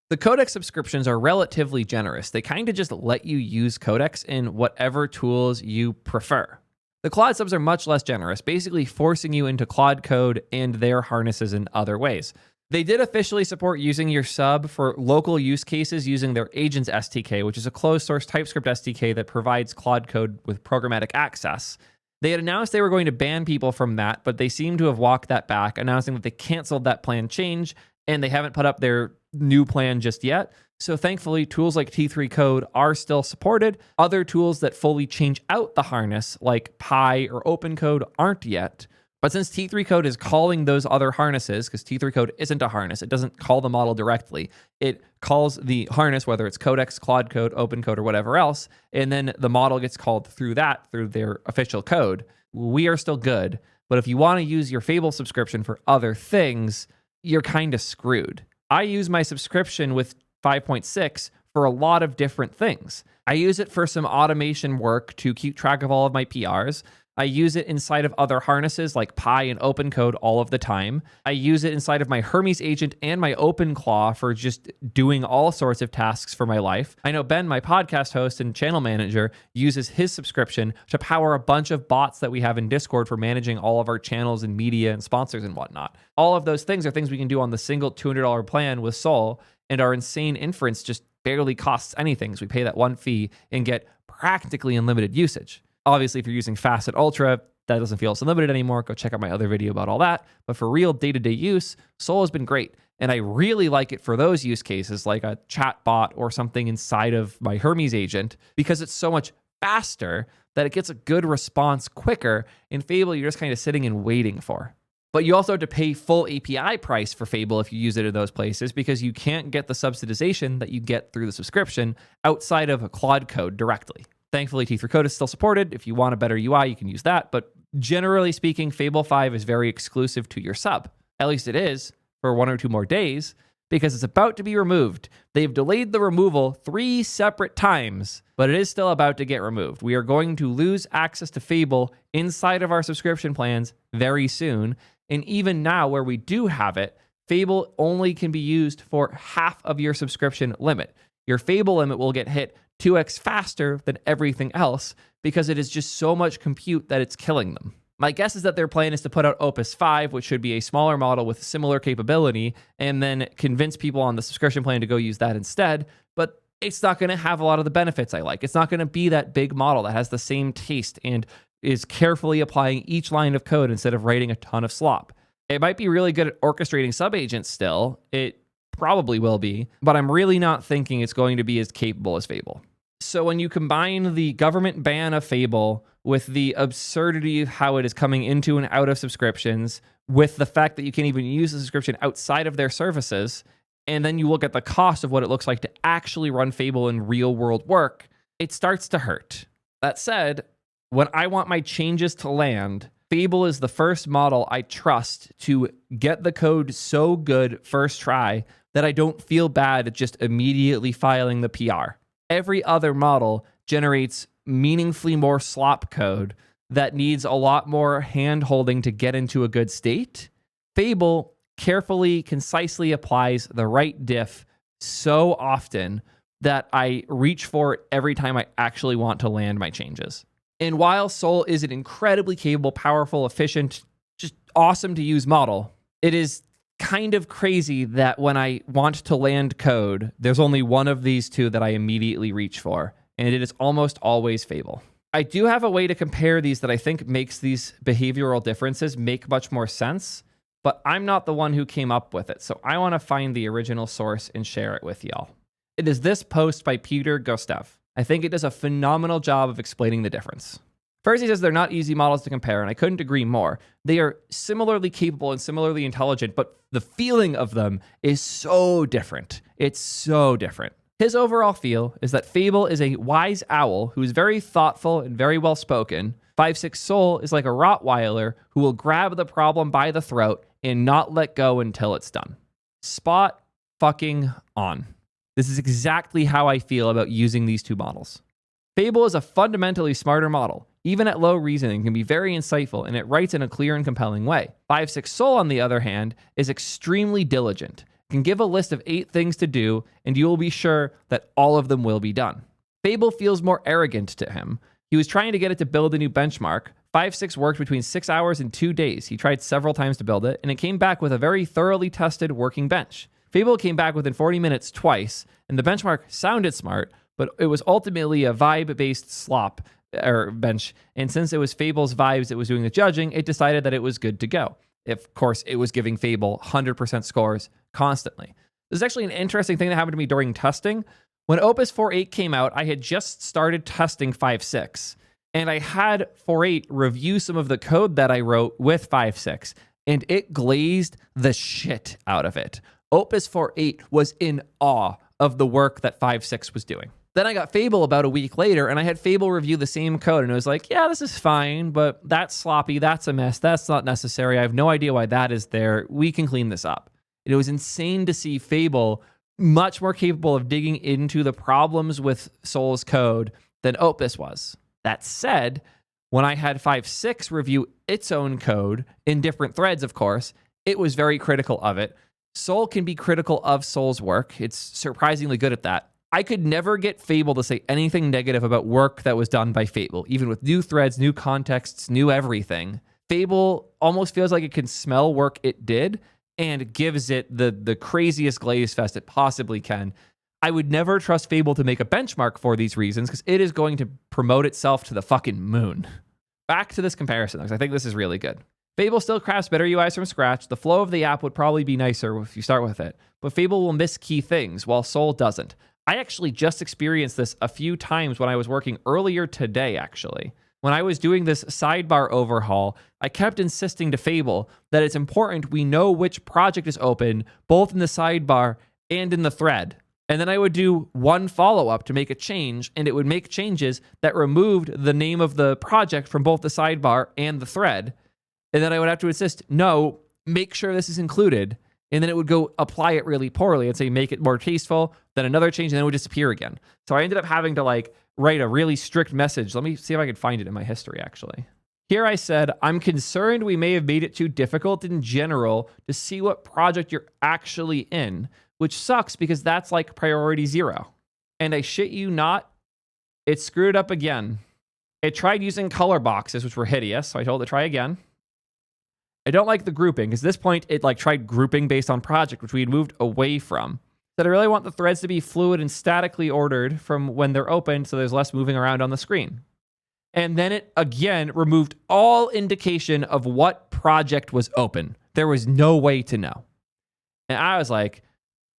Speaker 1: The Codex subscriptions are relatively generous. They kind of just let you use Codex in whatever tools you prefer. The Claude subs are much less generous, basically forcing you into Claude code and their harnesses in other ways. They did officially support using your sub for local use cases using their Agents SDK, which is a closed source TypeScript SDK that provides Claude code with programmatic access. They had announced they were going to ban people from that, but they seem to have walked that back, announcing that they canceled that plan change, and they haven't put up their new plan just yet. So thankfully, tools like T3 Code are still supported. Other tools that fully change out the harness, like Pi or OpenCode, aren't yet. But since T3 Code is calling those other harnesses, because T3 Code isn't a harness, it doesn't call the model directly. It calls the harness, whether it's Codex, Claude Code, OpenCode, or whatever else, and then the model gets called through their official code. We are still good. But if you want to use your Fable subscription for other things, you're kind of screwed. I use my subscription with 5.6 for a lot of different things. I use it for some automation work to keep track of all of my PRs. I use it inside of other harnesses like Pi and OpenCode all of the time. I use it inside of my Hermes agent and my OpenClaw for just doing all sorts of tasks for my life. I know Ben, my podcast host and channel manager, uses his subscription to power a bunch of bots that we have in Discord for managing all of our channels and media and sponsors and whatnot. All of those things are things we can do on the single $200 plan with Sol, and our insane inference just barely costs anything. So we pay that one fee and get practically unlimited usage. Obviously, if you're using Facet Ultra, that doesn't feel so limited anymore. Go check out my other video about all that. But for real day-to-day use, Sol has been great. And I really like it for those use cases like a chat bot or something inside of my Hermes agent because it's so much faster that it gets a good response quicker. In Fable, you're just kind of sitting and waiting for. But you also have to pay full API price for Fable if you use it in those places because you can't get the subsidization that you get through the subscription outside of a Claude code directly. Thankfully, T3 Code is still supported. If you want a better UI, you can use that. But generally speaking, Fable 5 is very exclusive to your sub. At least it is for 1 or 2 more days because it's about to be removed. They've delayed the removal 3 separate times, but it is still about to get removed. We are going to lose access to Fable inside of our subscription plans very soon. And even now, where we do have it, Fable only can be used for half of your subscription limit. Your Fable limit will get hit 2x faster than everything else because it is just so much compute that it's killing them. My guess is that their plan is to put out Opus 5, which should be a smaller model with similar capability, and then convince people on the subscription plan to go use that instead. But it's not going to have a lot of the benefits I like. It's not going to be that big model that has the same taste and is carefully applying each line of code instead of writing a ton of slop. It might be really good at orchestrating subagents still. It probably will be, but I'm really not thinking it's going to be as capable as Fable. So when you combine the government ban of Fable with the absurdity of how it is coming into and out of subscriptions, with the fact that you can't even use the subscription outside of their services, and then you look at the cost of what it looks like to actually run Fable in real world work, it starts to hurt. That said, when I want my changes to land, Fable is the first model I trust to get the code so good first try that I don't feel bad at just immediately filing the PR. Every other model generates meaningfully more slop code that needs a lot more hand holding to get into a good state, Fable carefully, concisely applies the right diff so often that I reach for it every time I actually want to land my changes. And while Sol is an incredibly capable, powerful, efficient, just awesome to use model, it is kind of crazy that when I want to land code, there's only one of these two that I immediately reach for, and it is almost always Fable. I do have a way to compare these that I think makes these behavioral differences make much more sense, but I'm not the one who came up with it, so I want to find the original source and share it with y'all. It is this post by Peter Gostev. I think it does a phenomenal job of explaining the difference. First, he says they're not easy models to compare, and I couldn't agree more. They are similarly capable and similarly intelligent, but the feeling of them is so different. It's so different. His overall feel is that Fable is a wise owl who is very thoughtful and very well spoken. 5.6 Sol is like a Rottweiler who will grab the problem by the throat and not let go until it's done. Spot fucking on. This is exactly how I feel about using these two models. Fable is a fundamentally smarter model. Even at low reasoning, can be very insightful, and it writes in a clear and compelling way. 5.6 Sol, on the other hand, is extremely diligent. Can give a list of 8 things to do, and you will be sure that all of them will be done. Fable feels more arrogant to him. He was trying to get it to build a new benchmark. 5.6 worked between 6 hours and 2 days. He tried several times to build it, and it came back with a very thoroughly tested working bench. Fable came back within 40 minutes twice, and the benchmark sounded smart, but it was ultimately a vibe-based slop or bench, and since it was Fable's vibes that was doing the judging, it decided that it was good to go. Of course, it was giving Fable 100% scores constantly. This is actually an interesting thing that happened to me during testing. When Opus 4.8 came out, I had just started testing 5.6, and I had 4.8 review some of the code that I wrote with 5.6, and it glazed the shit out of it. Opus 4.8 was in awe of the work that 5.6 was doing. Then I got Fable about a week later, and I had Fable review the same code, and it was like, yeah, this is fine, but that's sloppy, that's a mess, that's not necessary, I have no idea why that is there, we can clean this up. And it was insane to see Fable much more capable of digging into the problems with Sol's code than Opus was. That said, when I had 5.6 review its own code, in different threads, of course, it was very critical of it. Sol can be critical of Sol's work. It's surprisingly good at that. I could never get Fable to say anything negative about work that was done by Fable, even with new threads, new contexts, new everything. Fable almost feels like it can smell work it did and gives it the craziest glaze fest it possibly can. I would never trust Fable to make a benchmark for these reasons because it is going to promote itself to the fucking moon. Back to this comparison, because I think this is really good. Fable still crafts better UIs from scratch. The flow of the app would probably be nicer if you start with it, but Fable will miss key things while Sol doesn't. I actually just experienced this a few times when I was working earlier today, actually. When I was doing this sidebar overhaul, I kept insisting to Fable that it's important we know which project is open, both in the sidebar and in the thread. And then I would do one follow-up to make a change, and it would make changes that removed the name of the project from both the sidebar and the thread. And then I would have to insist, no, make sure this is included. And then it would go apply it really poorly and say, make it more tasteful, then another change, and then it would disappear again. So I ended up having to write a really strict message. Let me see if I can find it in my history, actually. Here I said, I'm concerned we may have made it too difficult in general to see what project you're actually in, which sucks because that's like priority 0. And I shit you not, it screwed up again. It tried using color boxes, which were hideous, so I told it to try again. I don't like the grouping, because at this point, it tried grouping based on project, which we had moved away from. That I really want the threads to be fluid and statically ordered from when they're open, so there's less moving around on the screen. And then it, again, removed all indication of what project was open. There was no way to know. And I was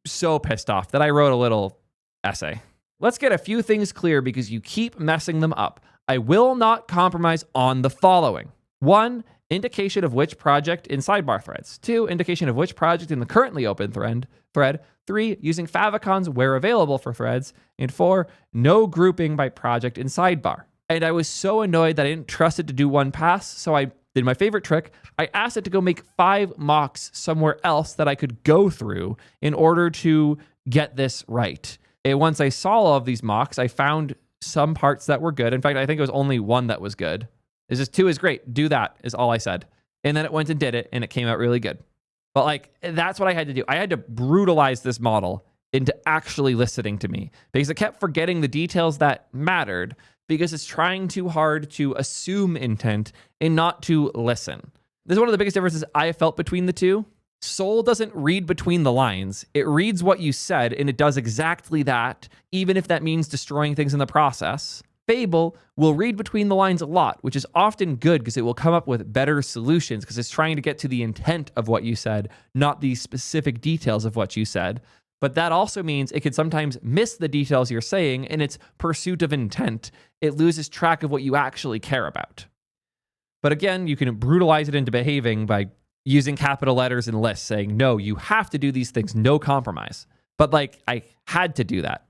Speaker 1: so pissed off that I wrote a little essay. Let's get a few things clear because you keep messing them up. I will not compromise on the following. 1, indication of which project in sidebar threads. 2, indication of which project in the currently open thread. 3, using favicons where available for threads. And 4, no grouping by project in sidebar. And I was so annoyed that I didn't trust it to do one pass, so I did my favorite trick. I asked it to go make 5 mocks somewhere else that I could go through in order to get this right. And once I saw all of these mocks, I found some parts that were good. In fact, I think it was only one that was good. It's just 2 is great. Do that is all I said. And then it went and did it, and it came out really good. But like, that's what I had to do. I had to brutalize this model into actually listening to me because it kept forgetting the details that mattered because it's trying too hard to assume intent and not to listen. This is one of the biggest differences I felt between the two. Soul doesn't read between the lines. It reads what you said, and it does exactly that, even if that means destroying things in the process. Fable will read between the lines a lot, which is often good because it will come up with better solutions because it's trying to get to the intent of what you said, not the specific details of what you said. But that also means it can sometimes miss the details you're saying in its pursuit of intent. It loses track of what you actually care about. But again, you can brutalize it into behaving by using capital letters in lists, saying, no, you have to do these things, no compromise. But like, I had to do that.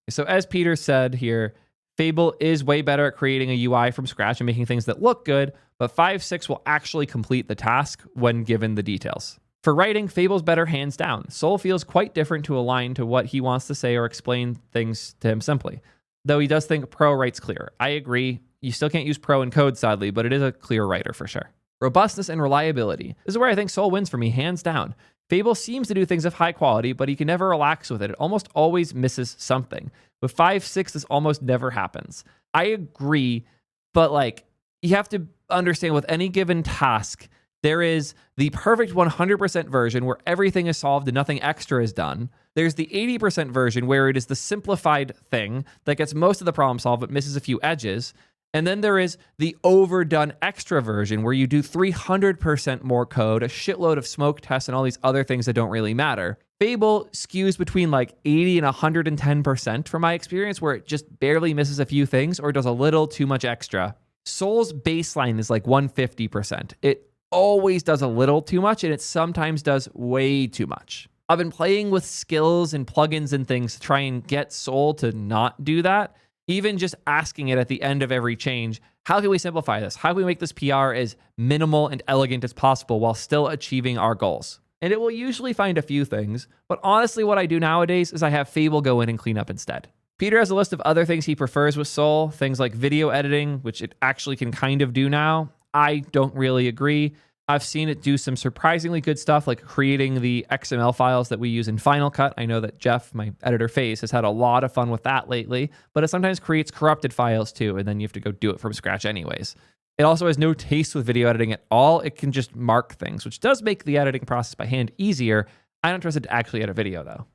Speaker 1: So as Peter said here, Fable is way better at creating a UI from scratch and making things that look good, but 5.6 will actually complete the task when given the details. For writing, Fable's better hands down. Soul feels quite different to align to what he wants to say or explain things to him simply. Though he does think Pro writes clear. I agree. You still can't use Pro in code, sadly, but it is a clear writer for sure. Robustness and reliability. This is where I think Soul wins for me, hands down. Fable seems to do things of high quality, but he can never relax with it. It almost always misses something. With 5.6, this almost never happens. I agree, but like, you have to understand with any given task, there is the perfect 100% version where everything is solved and nothing extra is done. There's the 80% version where it is the simplified thing that gets most of the problem solved but misses a few edges. And then there is the overdone extra version where you do 300% more code, a shitload of smoke tests, and all these other things that don't really matter. Fable skews between like 80 and 110% from my experience, where it just barely misses a few things or does a little too much extra. Soul's baseline is like 150%. It always does a little too much, and it sometimes does way too much. I've been playing with skills and plugins and things to try and get Soul to not do that. Even just asking it at the end of every change, how can we simplify this? How can we make this PR as minimal and elegant as possible while still achieving our goals? And it will usually find a few things, but honestly what I do nowadays is I have Fable go in and clean up instead. Peter has a list of other things he prefers with Soul, things like video editing, which it actually can kind of do now. I don't really agree. I've seen it do some surprisingly good stuff like creating the XML files that we use in Final Cut. I know that Jeff, my editor Face, has had a lot of fun with that lately, but it sometimes creates corrupted files too, and then you have to go do it from scratch anyways. It also has no taste with video editing at all. It can just mark things, which does make the editing process by hand easier. I don't trust it to actually edit video though.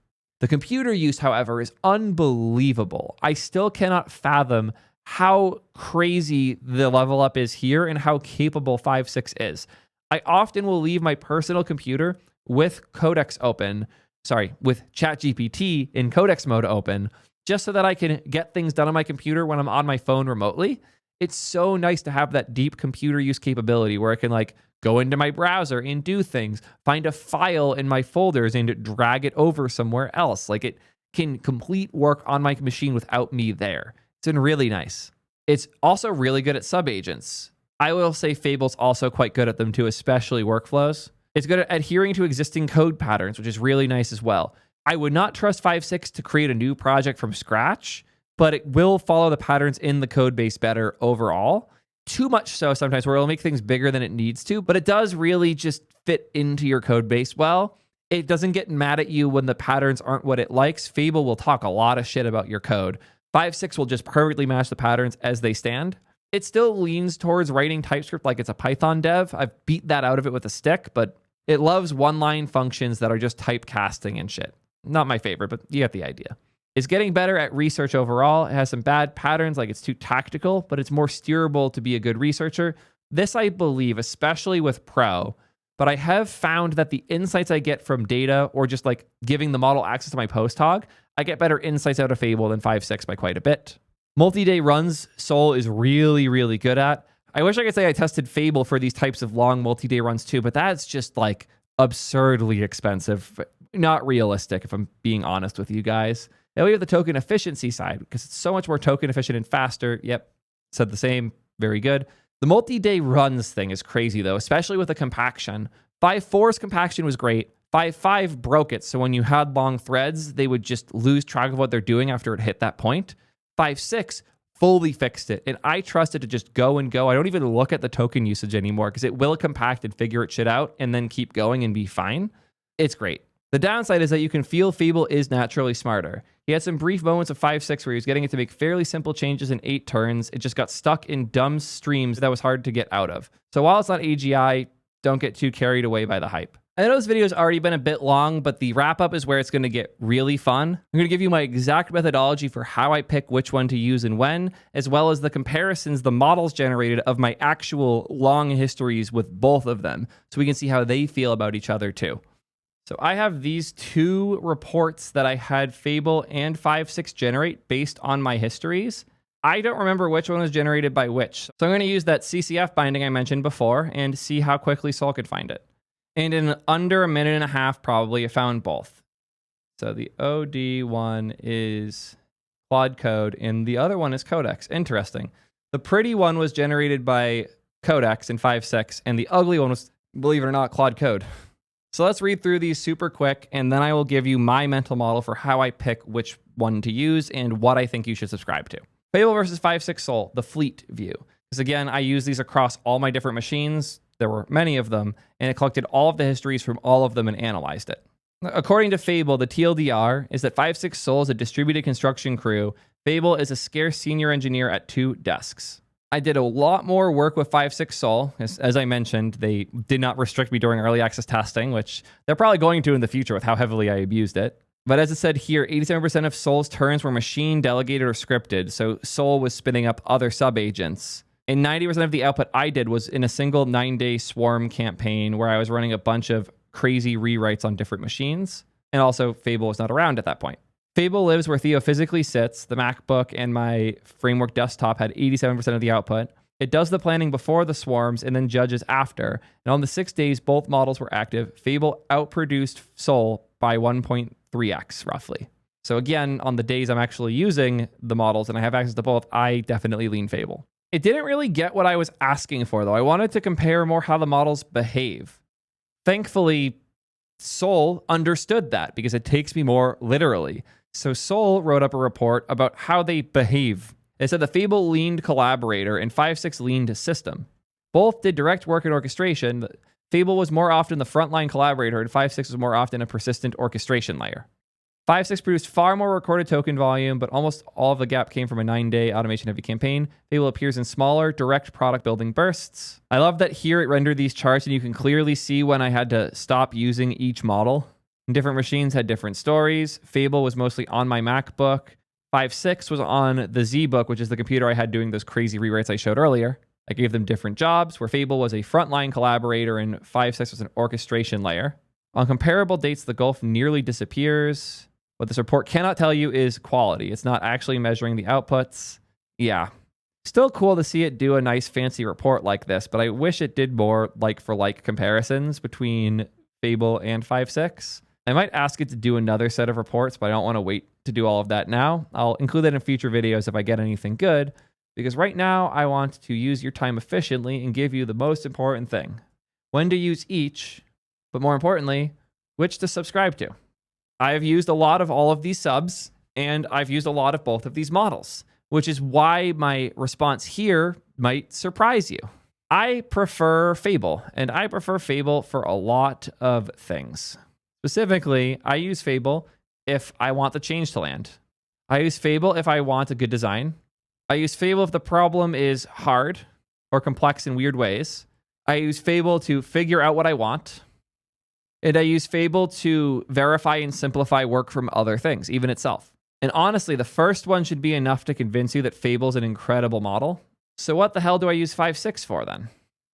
Speaker 1: The computer use, however, is unbelievable. I still cannot fathom how crazy the level up is here and how capable 5.6 is. I often will leave my personal computer with Codex open, with ChatGPT in Codex mode open, just so that I can get things done on my computer when I'm on my phone remotely. It's so nice to have that deep computer use capability where I can like go into my browser and do things, find a file in my folders and drag it over somewhere else. Like it can complete work on my machine without me there. It's been really nice. It's also really good at subagents. I will say Fable's also quite good at them too, especially workflows. It's good at adhering to existing code patterns, which is really nice as well. I would not trust 5.6 to create a new project from scratch, but it will follow the patterns in the code base better overall. Too much so sometimes where it'll make things bigger than it needs to, but it does really just fit into your code base well. It doesn't get mad at you when the patterns aren't what it likes. Fable will talk a lot of shit about your code. 5.6 will just perfectly match the patterns as they stand. It still leans towards writing TypeScript like it's a Python dev. I've beat that out of it with a stick, but it loves one-line functions that are just typecasting and shit. Not my favorite, but you get the idea. It's getting better at research overall. It has some bad patterns, like it's too tactical, but it's more steerable to be a good researcher. This I believe, especially with Pro, but I have found that the insights I get from data or just like giving the model access to my post hog, I get better insights out of Fable than 5.6 by quite a bit. Multi-day runs, Soul is really, really good at. I wish I could say I tested Fable for these types of long multi-day runs too, but that's just like absurdly expensive. Not realistic, if I'm being honest with you guys. Now we have the token efficiency side, because it's so much more token efficient and faster. Yep, said the same. Very good. The multi-day runs thing is crazy though, especially with the compaction. 5.4's compaction was great. 5.5 broke it, so when you had long threads, they would just lose track of what they're doing after it hit that point. 5.6 fully fixed it. And I trust it to just go and go. I don't even look at the token usage anymore because it will compact and figure its shit out and then keep going and be fine. It's great. The downside is that you can feel Fable is naturally smarter. He had some brief moments of 5.6 where he was getting it to make fairly simple changes in 8 turns. It just got stuck in dumb streams that was hard to get out of. So while it's not AGI, don't get too carried away by the hype. I know this video has already been a bit long, but the wrap up is where it's going to get really fun. I'm going to give you my exact methodology for how I pick which one to use and when, as well as the comparisons the models generated of my actual long histories with both of them, so we can see how they feel about each other too. So I have these 2 reports that I had Fable and 5.6 generate based on my histories. I don't remember which one was generated by which. So I'm going to use that CCF binding I mentioned before and see how quickly Sol could find it. And in under a minute and a half, probably, I found both. So the OD one is Claude Code, and the other one is Codex. Interesting. The pretty one was generated by Codex in 5.6, and the ugly one was, believe it or not, Claude Code. So let's read through these super quick, and then I will give you my mental model for how I pick which one to use and what I think you should subscribe to. Fable versus 5.6 Sol, the fleet view. Because again, I use these across all my different machines. There were many of them, and it collected all of the histories from all of them and analyzed it. According to Fable, the TLDR is that 5.6 Sol is a distributed construction crew. Fable is a scarce senior engineer at 2 desks. I did a lot more work with 5.6 Sol. As I mentioned, they did not restrict me during early access testing, which they're probably going to in the future with how heavily I abused it. But as it said here, 87% of Sol's turns were machine, delegated, or scripted, so Sol was spinning up other sub-agents. And 90% of the output I did was in a single 9-day swarm campaign where I was running a bunch of crazy rewrites on different machines. And also, Fable was not around at that point. Fable lives where Theo physically sits. The MacBook and my Framework desktop had 87% of the output. It does the planning before the swarms and then judges after. And on the 6 days both models were active, Fable outproduced Sol by 1.3x roughly. So again, on the days I'm actually using the models and I have access to both, I definitely lean Fable. It didn't really get what I was asking for, though. I wanted to compare more how the models behave. Thankfully, Sol understood that because it takes me more literally. So Sol wrote up a report about how they behave. It said the Fable leaned collaborator and 5.6 leaned system. Both did direct work and orchestration. Fable was more often the frontline collaborator and 5.6 was more often a persistent orchestration layer. 5.6 produced far more recorded token volume, but almost all of the gap came from a 9-day automation-heavy campaign. Fable appears in smaller, direct product-building bursts. I love that here it rendered these charts, and you can clearly see when I had to stop using each model. Different machines had different stories. Fable was mostly on my MacBook. 5.6 was on the ZBook, which is the computer I had doing those crazy rewrites I showed earlier. I gave them different jobs, where Fable was a frontline collaborator and 5.6 was an orchestration layer. On comparable dates, the gulf nearly disappears. What this report cannot tell you is quality. It's not actually measuring the outputs. Yeah. Still cool to see it do a nice fancy report like this, but I wish it did more like-for-like comparisons between Fable and 5.6. I might ask it to do another set of reports, but I don't want to wait to do all of that now. I'll include that in future videos if I get anything good, because right now I want to use your time efficiently and give you the most important thing. When to use each, but more importantly, which to subscribe to. I've used a lot of all of these subs, and I've used a lot of both of these models, which is why my response here might surprise you. I prefer Fable, and I prefer Fable for a lot of things. Specifically, I use Fable if I want the change to land. I use Fable if I want a good design. I use Fable if the problem is hard or complex in weird ways. I use Fable to figure out what I want. And I use Fable to verify and simplify work from other things, even itself. And honestly, the first one should be enough to convince you that Fable's an incredible model. So what the hell do I use 5.6 for then?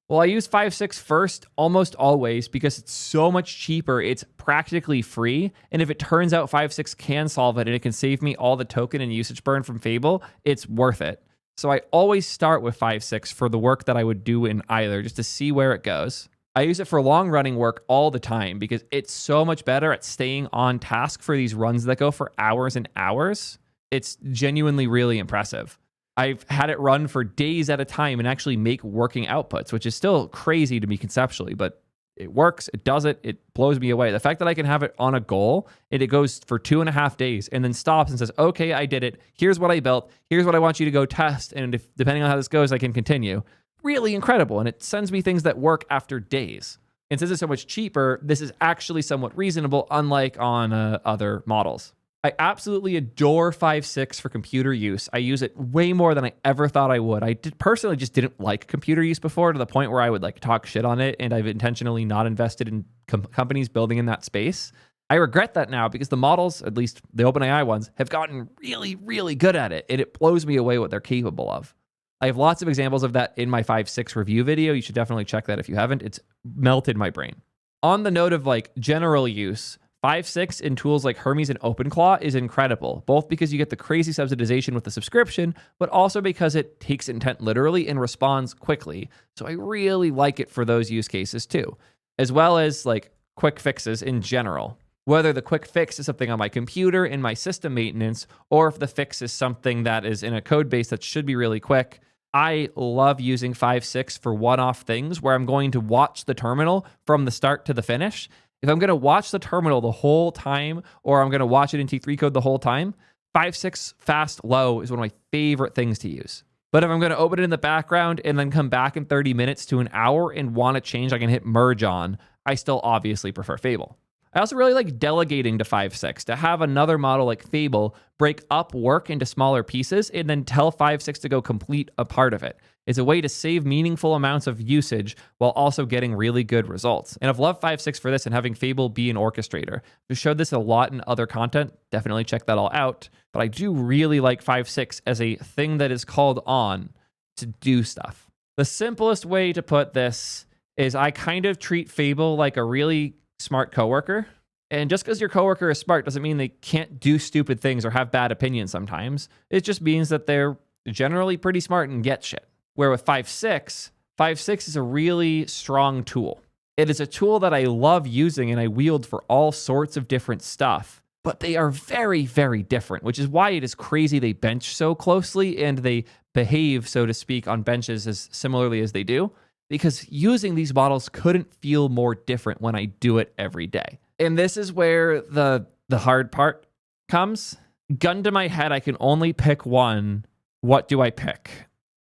Speaker 1: Well, I use 5.6 first almost always because it's so much cheaper. It's practically free. And if it turns out 5.6 can solve it and it can save me all the token and usage burn from Fable, it's worth it. So I always start with 5.6 for the work that I would do in either, just to see where it goes. I use it for long-running work all the time because it's so much better at staying on task for these runs that go for hours and hours. It's genuinely really impressive. I've had it run for days at a time and actually make working outputs, which is still crazy to me conceptually, but It works. It does it. It blows me away. The fact that I can have it on a goal and it goes for 2.5 days and then stops and says, okay, I did it. Here's what I built. Here's what I want you to go test. And if depending on how this goes, I can continue. Really incredible. And it sends me things that work after days. And since it's so much cheaper, this is actually somewhat reasonable, unlike on other models. I absolutely adore 5.6 for computer use. I use it way more than I ever thought I would. I personally just didn't like computer use before, to the point where I would like talk shit on it, and I've intentionally not invested in companies building in that space. I regret that now, because the models, at least the OpenAI ones, have gotten really, really good at it, and it blows me away what they're capable of. I have lots of examples of that in my 5.6 review video. You should definitely check that if you haven't. It's melted my brain. On the note of like general use, 5.6 in tools like Hermes and OpenClaw is incredible, both because you get the crazy subsidization with the subscription, but also because it takes intent literally and responds quickly. So I really like it for those use cases too, as well as like quick fixes in general. Whether the quick fix is something on my computer in my system maintenance, or if the fix is something that is in a code base that should be really quick, I love using 5.6 for one-off things where I'm going to watch the terminal from the start to the finish. If I'm going to watch the terminal the whole time, or I'm going to watch it in T3 code the whole time, 5.6 fast low is one of my favorite things to use. But if I'm going to open it in the background and then come back in 30 minutes to an hour and want to change, I can hit merge on. I still obviously prefer Fable. I also really like delegating to 5.6, to have another model like Fable break up work into smaller pieces and then tell 5.6 to go complete a part of it. It's a way to save meaningful amounts of usage while also getting really good results. And I've loved 5.6 for this, and having Fable be an orchestrator. We've showed this a lot in other content. Definitely check that all out. But I do really like 5.6 as a thing that is called on to do stuff. The simplest way to put this is I kind of treat Fable like a really smart coworker. And just because your coworker is smart doesn't mean they can't do stupid things or have bad opinions sometimes. It just means that they're generally pretty smart and get shit. Where with 5.6 is a really strong tool. It is a tool that I love using and I wield for all sorts of different stuff. But they are very, very different, which is why it is crazy they bench so closely and they behave, so to speak, on benches as similarly as they do. Because using these models couldn't feel more different when I do it every day. And this is where the hard part comes. Gun to my head, I can only pick one. What do I pick?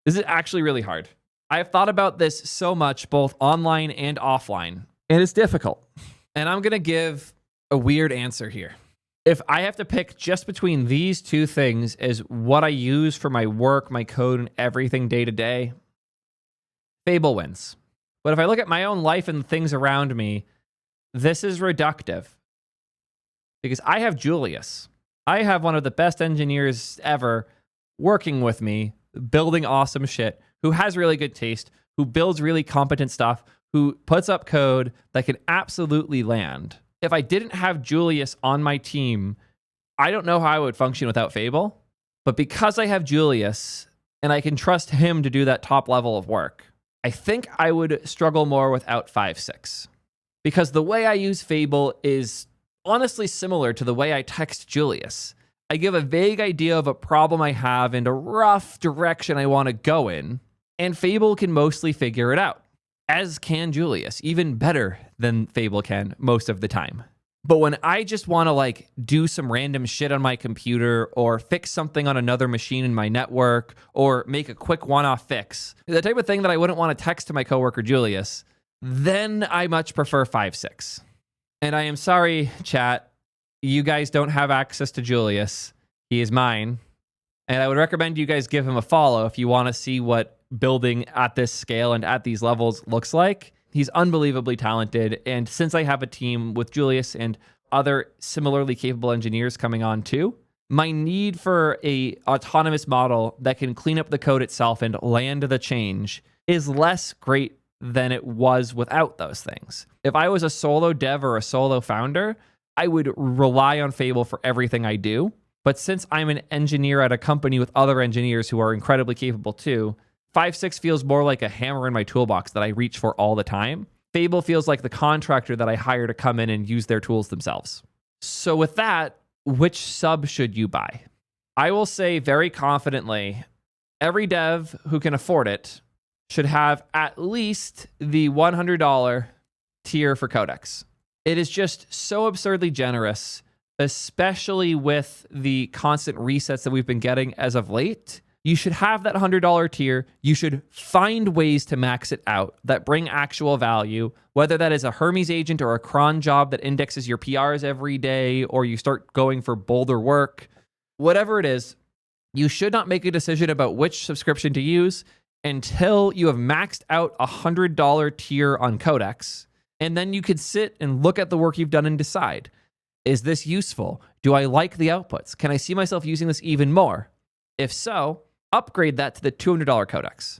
Speaker 1: This is actually really hard. I've thought about this so much, both online and offline, and it's difficult. And I'm going to give a weird answer here. If I have to pick just between these two things as what I use for my work, my code, and everything day to day, Fable wins. But if I look at my own life and the things around me, this is reductive. Because I have Julius. I have one of the best engineers ever working with me, building awesome shit, who has really good taste, who builds really competent stuff, who puts up code that can absolutely land. If I didn't have Julius on my team, I don't know how I would function without Fable. But because I have Julius and I can trust him to do that top level of work, I think I would struggle more without 5.6. Because the way I use Fable is honestly similar to the way I text Julius. I give a vague idea of a problem I have and a rough direction I want to go in, and Fable can mostly figure it out, as can Julius, even better than Fable can most of the time. But when I just want to like do some random shit on my computer or fix something on another machine in my network or make a quick one-off fix, the type of thing that I wouldn't want to text to my coworker Julius, then I much prefer 5.6. And I am sorry, chat, you guys don't have access to Julius. He is mine. And I would recommend you guys give him a follow if you want to see what building at this scale and at these levels looks like. He's unbelievably talented, and since I have a team with Julius and other similarly capable engineers coming on too, my need for a autonomous model that can clean up the code itself and land the change is less great than it was without those things. If I was a solo dev or a solo founder, I would rely on Fable for everything I do. But since I'm an engineer at a company with other engineers who are incredibly capable too, 5.6 feels more like a hammer in my toolbox that I reach for all the time. Fable feels like the contractor that I hire to come in and use their tools themselves. So with that, which sub should you buy? I will say very confidently, every dev who can afford it should have at least the $100 tier for Codex. It is just so absurdly generous, especially with the constant resets that we've been getting as of late. You should have that $100 tier. You should find ways to max it out that bring actual value, whether that is a Hermes agent or a cron job that indexes your PRs every day, or you start going for bolder work. Whatever it is, you should not make a decision about which subscription to use until you have maxed out a $100 tier on Codex. And then you could sit and look at the work you've done and decide, is this useful? Do I like the outputs? Can I see myself using this even more? If so, upgrade that to the $200 Codex.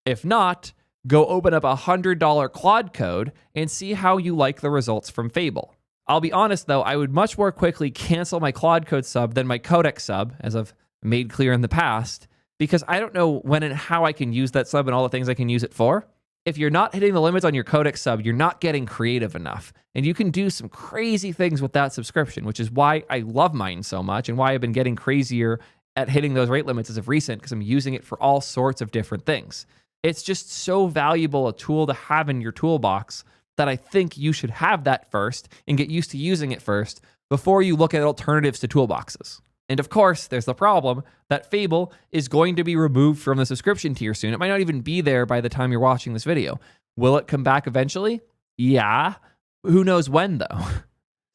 Speaker 1: If not, go open up a $100 Claude code and see how you like the results from Fable. I'll be honest though, I would much more quickly cancel my Claude code sub than my Codex sub, as I've made clear in the past, because I don't know when and how I can use that sub and all the things I can use it for. If you're not hitting the limits on your Codex sub, you're not getting creative enough. And you can do some crazy things with that subscription, which is why I love mine so much and why I've been getting crazier at hitting those rate limits as of recent, because I'm using it for all sorts of different things. It's just so valuable a tool to have in your toolbox that I think you should have that first and get used to using it first before you look at alternatives to toolboxes. And of course, there's the problem that Fable is going to be removed from the subscription tier soon. It might not even be there by the time you're watching this video. Will it come back eventually? Yeah. Who knows when though?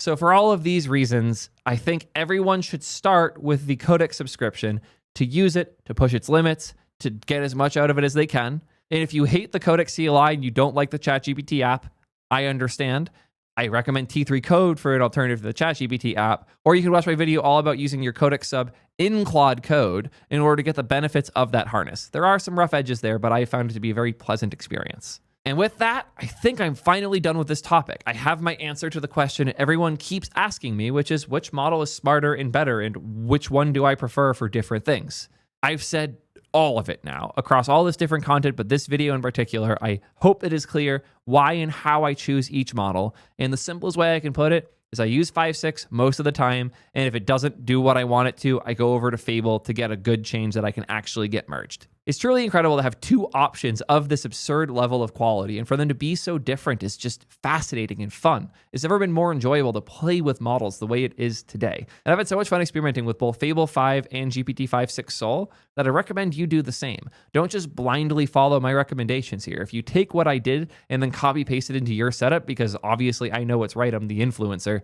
Speaker 1: So for all of these reasons, I think everyone should start with the Codex subscription to use it, to push its limits, to get as much out of it as they can. And if you hate the Codex CLI and you don't like the ChatGPT app, I understand. I recommend T3 Code for an alternative to the ChatGPT app, or you can watch my video all about using your Codex sub in Claude Code in order to get the benefits of that harness. There are some rough edges there, but I found it to be a very pleasant experience. And with that, I think I'm finally done with this topic. I have my answer to the question everyone keeps asking me, which is which model is smarter and better, and which one do I prefer for different things? I've said all of it now across all this different content, but this video in particular, I hope it is clear why and how I choose each model. And the simplest way I can put it is I use 5.6 most of the time, and if it doesn't do what I want it to, I go over to Fable to get a good change that I can actually get merged. It's truly incredible to have two options of this absurd level of quality, and for them to be so different is just fascinating and fun. It's never been more enjoyable to play with models the way it is today. And I've had so much fun experimenting with both Fable 5 and GPT-5.6 Sol that I recommend you do the same. Don't just blindly follow my recommendations here. If you take what I did and then copy paste it into your setup, because obviously I know what's right, I'm the influencer,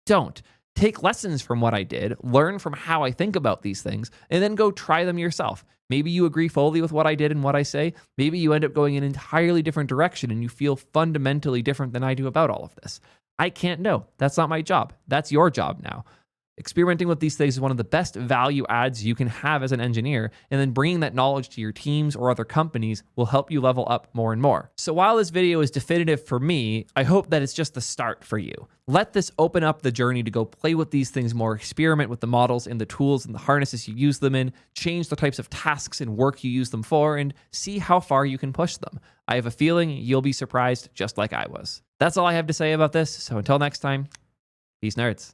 Speaker 1: don't. Take lessons from what I did, learn from how I think about these things, and then go try them yourself. Maybe you agree fully with what I did and what I say. Maybe you end up going in an entirely different direction and you feel fundamentally different than I do about all of this. I can't know. That's not my job. That's your job now. Experimenting with these things is one of the best value adds you can have as an engineer, and then bringing that knowledge to your teams or other companies will help you level up more and more. So while this video is definitive for me, I hope that it's just the start for you. Let this open up the journey to go play with these things more, experiment with the models and the tools and the harnesses you use them in, change the types of tasks and work you use them for, and see how far you can push them. I have a feeling you'll be surprised just like I was. That's all I have to say about this, so until next time, peace nerds.